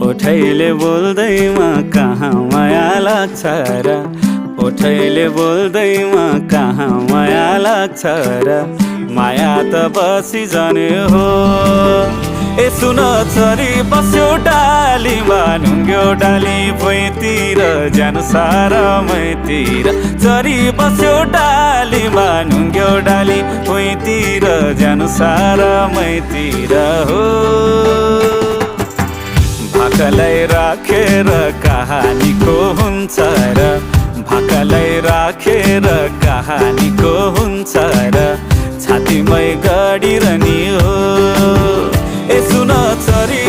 ओठैले बोल्दैमा कहाँ माया लाग्छ र ओठैले बोल्दैमा कहाँ माया लाग्छ र माया त बसी जाने हो ए सुन चरी बस्यो डालीमा ढुङ्ग्यो डाली भुइँतिर जानु सारा मैतिर चरी बस्यो डालीमा ढुङ्ग्यो डाली भुइँतिर जानु सारा मैतिर हो भाकालाई राखेर कहानीको हुन्छ र भाकालाई राखेर कहानीको हुन्छ र छातीमै गाडिरहने हो ए सुन चरी